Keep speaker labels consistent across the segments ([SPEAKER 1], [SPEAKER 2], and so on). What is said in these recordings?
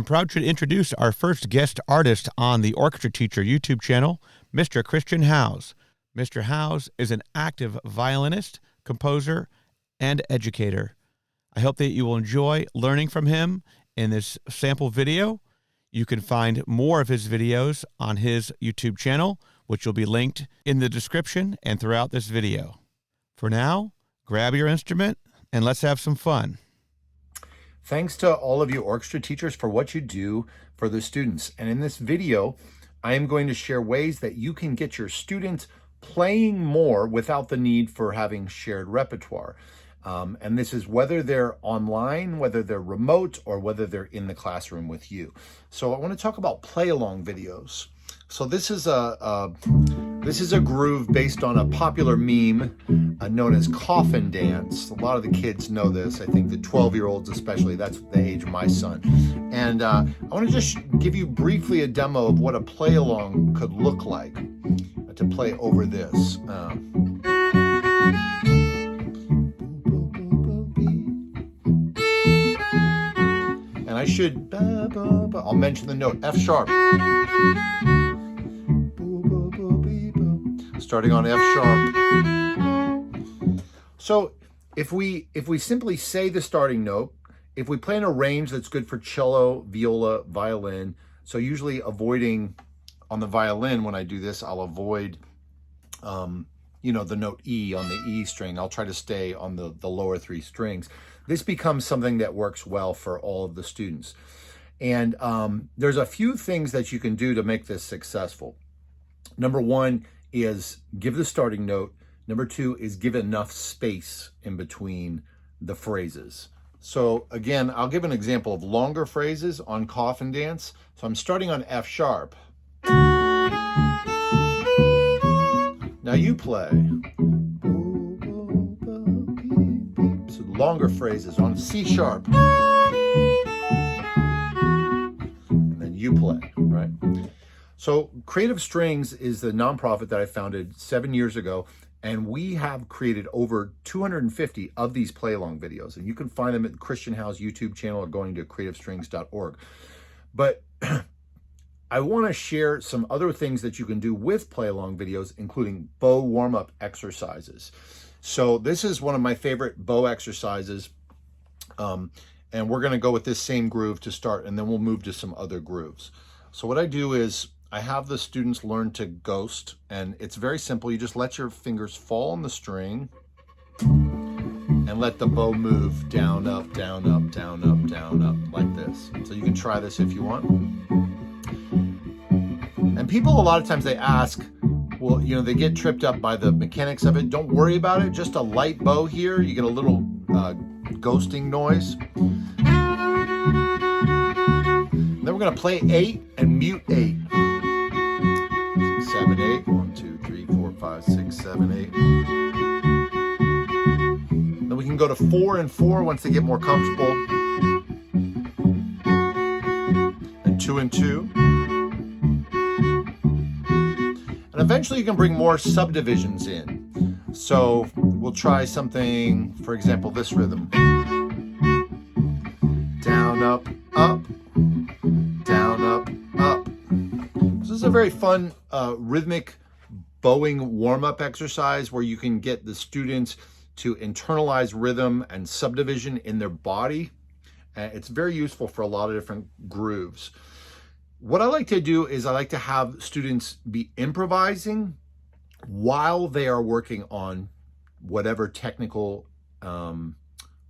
[SPEAKER 1] I'm proud to introduce our first guest artist on the Orchestra Teacher YouTube channel, Mr. Christian Howes. Mr. Howes is an active violinist, composer, and educator. I hope that you will enjoy learning from him in this sample video. You can find more of his videos on his YouTube channel, which will be linked in the description and throughout this video. For now, grab your instrument and let's have some fun.
[SPEAKER 2] Thanks to all of you orchestra teachers for what you do for the students. And in this video, I am going to share ways that you can get your students playing more without the need for having shared repertoire. And this is whether they're online, whether they're remote, or whether they're in the classroom with you. So I want to talk about play-along videos. So this is a groove based on a popular meme known as coffin dance. A lot of the kids know this. I think the 12-year-olds especially. That's the age of my son. And I want to just give you briefly a demo of what a play-along could look like to play over this. And I should, I'll mention the note, F sharp. Starting on F sharp. So if we simply say the starting note, if we play in a range that's good for cello, viola, violin, so usually avoiding on the violin when I do this, I'll avoid the note E on the E string. I'll try to stay on the lower three strings. This becomes something that works well for all of the students. And there's a few things that you can do to make this successful. Number one is give the starting note. Number two is give enough space in between the phrases. So again, I'll give an example of longer phrases on coffin dance. So I'm starting on F sharp. Now you play. So longer phrases on C sharp. And then you play, right? So Creative Strings is the nonprofit that I founded 7 years ago, and we have created over 250 of these play-along videos, and you can find them at Christian Howes YouTube channel or going to creativestrings.org. But I want to share some other things that you can do with play-along videos, including bow warm-up exercises. So this is one of my favorite bow exercises, and we're going to go with this same groove to start, and then we'll move to some other grooves. So what I do is I have the students learn to ghost, and it's very simple. You just let your fingers fall on the string and let the bow move down, up, down, up, down, up, down, up, like this. So you can try this if you want. And people, a lot of times they ask, well, they get tripped up by the mechanics of it. Don't worry about it. Just a light bow here. You get a little ghosting noise. Then we're going to play 8 and mute 8. 6, 7, 8. 1, 2, 3, 4, 5, 6, 7, 8. Then we can go to 4 and 4 once they get more comfortable. And 2 and 2. And eventually you can bring more subdivisions in. So we'll try something, for example, this rhythm. Down, up, up. Down, up, up. This is a very fun rhythmic bowing warm-up exercise where you can get the students to internalize rhythm and subdivision in their body. It's very useful for a lot of different grooves. What I like to do is I like to have students be improvising while they are working on whatever technical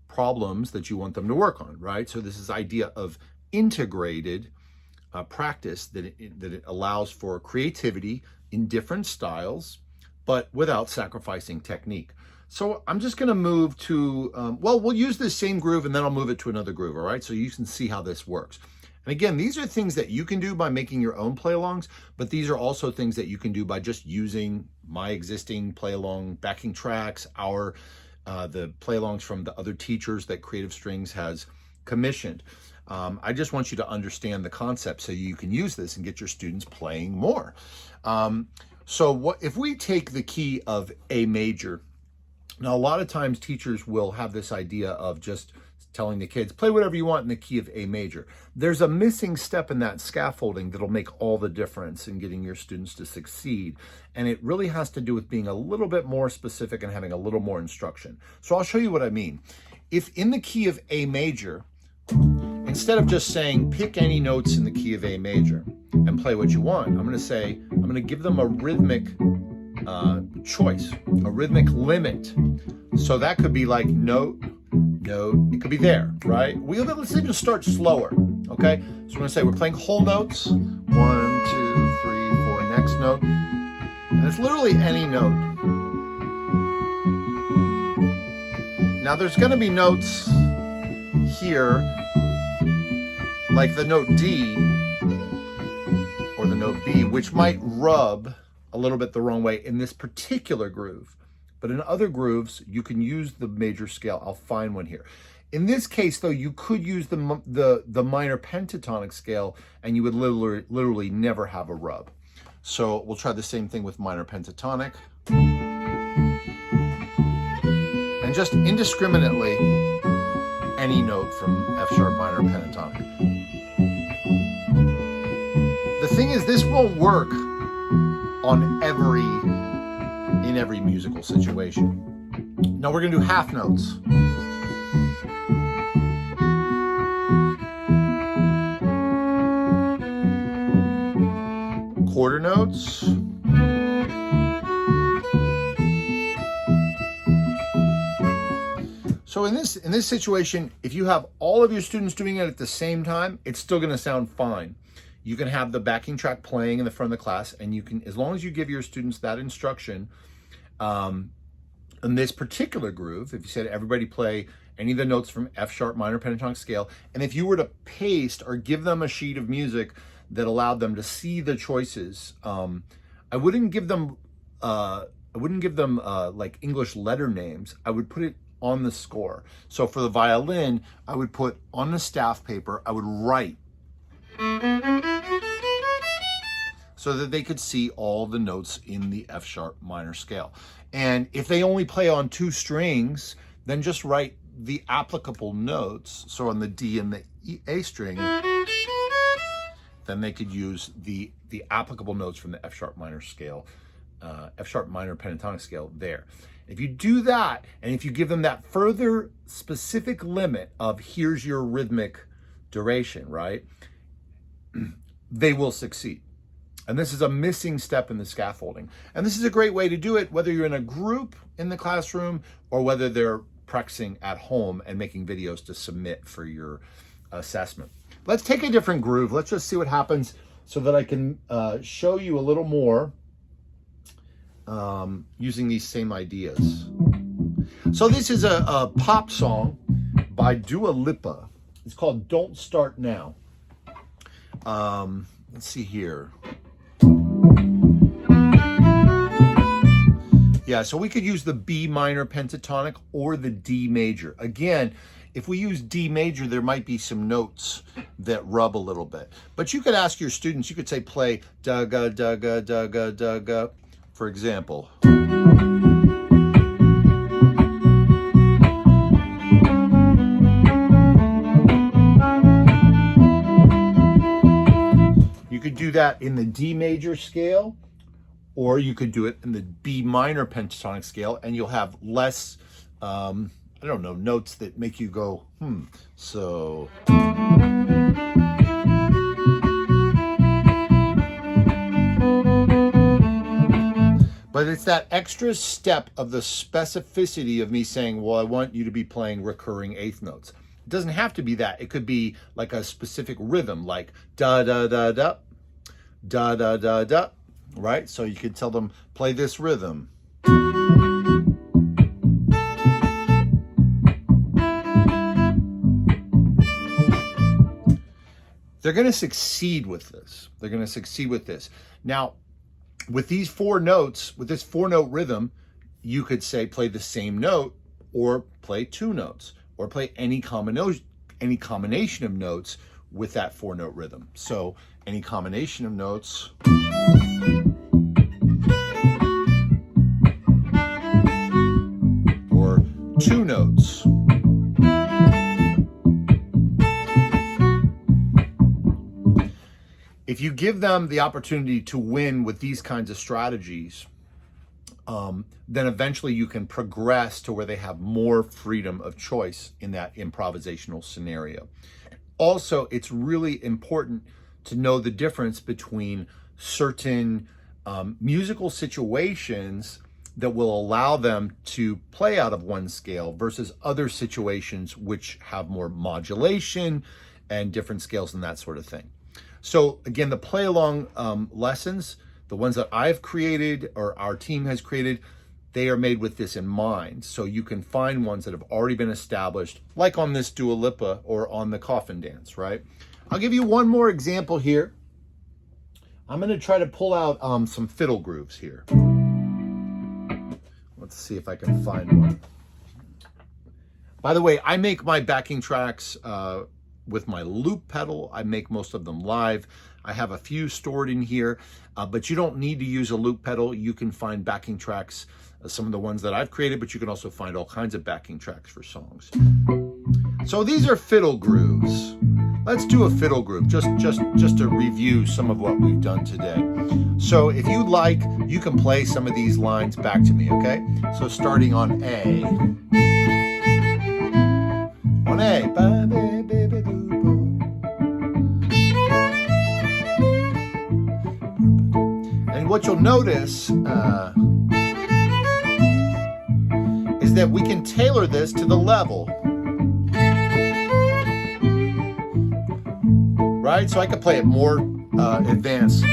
[SPEAKER 2] problems that you want them to work on, right? So this is the idea of integrated practice that it allows for creativity in different styles, but without sacrificing technique. So I'm just going to move to, we'll use this same groove and then I'll move it to another groove, all right? So you can see how this works. And again, these are things that you can do by making your own play-alongs, but these are also things that you can do by just using my existing play-along backing tracks, the play-alongs from the other teachers that Creative Strings has commissioned. I just want you to understand the concept so you can use this and get your students playing more. So if we take the key of A major, Now, a lot of times teachers will have this idea of just telling the kids, play whatever you want in the key of A major. There's a missing step in that scaffolding that'll make all the difference in getting your students to succeed. And it really has to do with being a little bit more specific and having a little more instruction. So I'll show you what I mean. If in the key of A major, instead of just saying, pick any notes in the key of A major and play what you want, I'm going to give them a rhythmic choice, a rhythmic limit. So that could be like note, note, it could be there, right? Let's even start slower, okay? So we're gonna say we're playing whole notes, 1, 2, 3, 4, next note. And it's literally any note. Now there's gonna be notes here, like the note D or the note B, which might rub a little bit the wrong way in this particular groove. But in other grooves, you can use the major scale. I'll find one here. In this case, though, you could use the minor pentatonic scale, and you would literally never have a rub. So we'll try the same thing with minor pentatonic. And just indiscriminately, any note from F sharp minor pentatonic. The thing is, this won't work in every musical situation. Now we're going to do half notes. Quarter notes. So in this situation, if you have all of your students doing it at the same time, it's still going to sound fine. You can have the backing track playing in the front of the class, and you can, as long as you give your students that instruction, in this particular groove, if you said everybody play any of the notes from F sharp minor pentatonic scale, and if you were to paste or give them a sheet of music that allowed them to see the choices, I wouldn't give them like English letter names. I would put it on the score. So for the violin, I would put on the staff paper, I would write so that they could see all the notes in the F sharp minor scale. And if they only play on 2 strings, then just write the applicable notes. So on the D and the A string, then they could use the applicable notes from the F sharp minor scale, F sharp minor pentatonic scale there. If you do that, and if you give them that further specific limit of here's your rhythmic duration, right, they will succeed. And this is a missing step in the scaffolding. And this is a great way to do it, whether you're in a group in the classroom or whether they're practicing at home and making videos to submit for your assessment. Let's take a different groove. Let's just see what happens so that I can show you a little more using these same ideas. So this is a pop song by Dua Lipa. It's called Don't Start Now. Let's see here. Yeah, so we could use the B minor pentatonic or the D major. Again, if we use D major, there might be some notes that rub a little bit. But you could ask your students, you could say play da-ga, da-ga, da-ga, da-ga, for example. You could do that in the D major scale, or you could do it in the B minor pentatonic scale, and you'll have less, I don't know, notes that make you go, so. But it's that extra step of the specificity of me saying, well, I want you to be playing recurring eighth notes. It doesn't have to be that. It could be like a specific rhythm, like da-da-da-da, da-da-da-da, right? So you could tell them, play this rhythm. They're going to succeed with this. They're going to succeed with this. Now, with these 4 notes, with this 4-note rhythm, you could say play the same note or play 2 notes or play any combination of notes with that 4-note rhythm. So any combination of notes. 2 notes. If you give them the opportunity to win with these kinds of strategies, then eventually you can progress to where they have more freedom of choice in that improvisational scenario. Also, it's really important to know the difference between certain musical situations that will allow them to play out of one scale versus other situations which have more modulation and different scales and that sort of thing. So again, the play along lessons, the ones that I've created or our team has created, they are made with this in mind. So you can find ones that have already been established, like on this Dua Lipa or on the Coffin Dance, right? I'll give you one more example here. I'm going to try to pull out some fiddle grooves here. Let's see if I can find one. By the way, I make my backing tracks with my loop pedal. I make most of them live. I have a few stored in here, but you don't need to use a loop pedal. You can find backing tracks, some of the ones that I've created, but you can also find all kinds of backing tracks for songs. So these are fiddle grooves. Let's do a fiddle groove, just to review some of what we've done today. So if you'd like, you can play some of these lines back to me, okay? So starting on A. On A. And what you'll notice is that we can tailor this to the level. Right? So I could play it more advanced.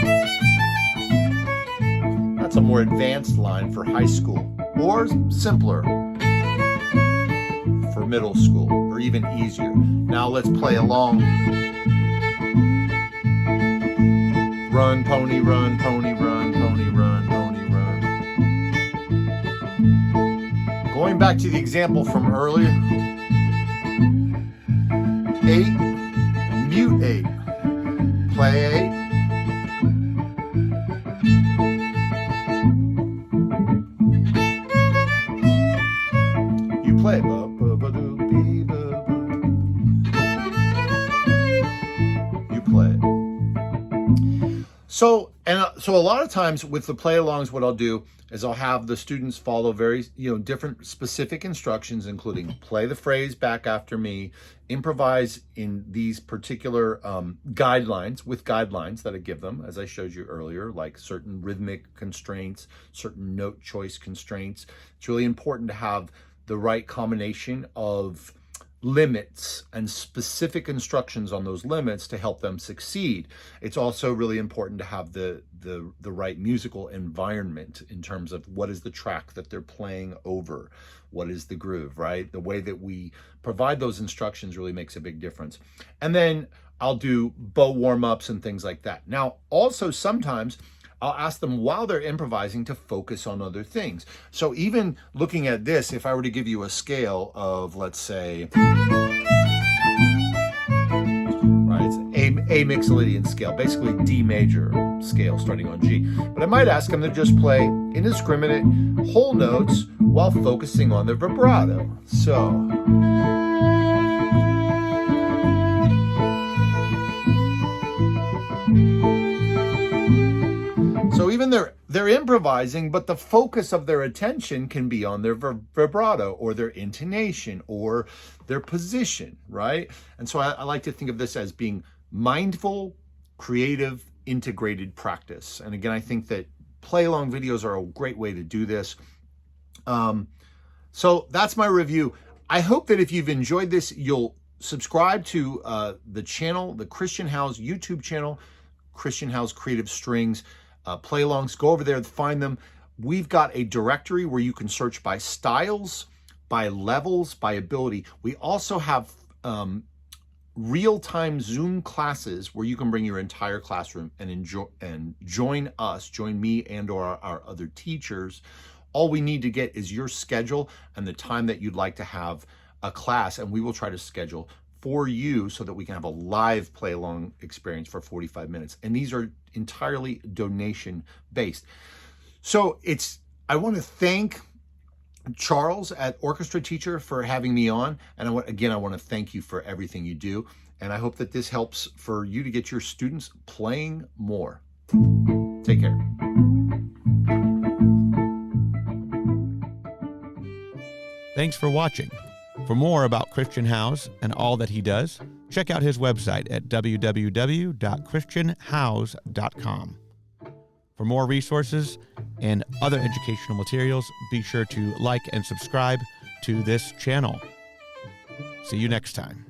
[SPEAKER 2] That's a more advanced line for high school, or simpler for middle school, or even easier. Now let's play along. Run, pony, run, pony, run, pony, run, pony, run. Going back to the example from earlier. 8, mute 8. Play 8. You play. You play. So a lot of times with the play-alongs, what I'll do is I'll have the students follow very, different specific instructions, including play the phrase back after me, improvise in these particular guidelines that I give them, as I showed you earlier, like certain rhythmic constraints, certain note choice constraints. It's really important to have the right combination of limits and specific instructions on those limits to help them succeed. It's also really important to have the right musical environment in terms of what is the track that they're playing over, what is the groove, right? The way that we provide those instructions really makes a big difference. And then I'll do bow warm-ups and things like that. Now, also sometimes I'll ask them while they're improvising to focus on other things. So even looking at this, if I were to give you a scale of, let's say, right, it's A Mixolydian scale, basically D major scale starting on G. But I might ask them to just play indiscriminate whole notes while focusing on their vibrato. So even they're improvising, but the focus of their attention can be on their vibrato or their intonation or their position, right? And so I like to think of this as being mindful, creative, integrated practice. And again, I think that play-along videos are a great way to do this. So that's my review. I hope that if you've enjoyed this, you'll subscribe to the channel, the Christian Howes YouTube channel, Christian Howes Creative Strings. Play-alongs, go over there and find them. We've got a directory where you can search by styles, by levels, by ability. We also have real-time Zoom classes where you can bring your entire classroom and join me and or our other teachers. All we need to get is your schedule and the time that you'd like to have a class, and we will try to schedule for you so that we can have a live play-along experience for 45 minutes. And these are entirely donation-based. So I want to thank Charles at Orchestra Teacher for having me on. And I want to thank you for everything you do. And I hope that this helps for you to get your students playing more. Take care.
[SPEAKER 1] Thanks for watching. For more about Christian Howes and all that he does, check out his website at www.christianhowes.com. For more resources and other educational materials, be sure to like and subscribe to this channel. See you next time.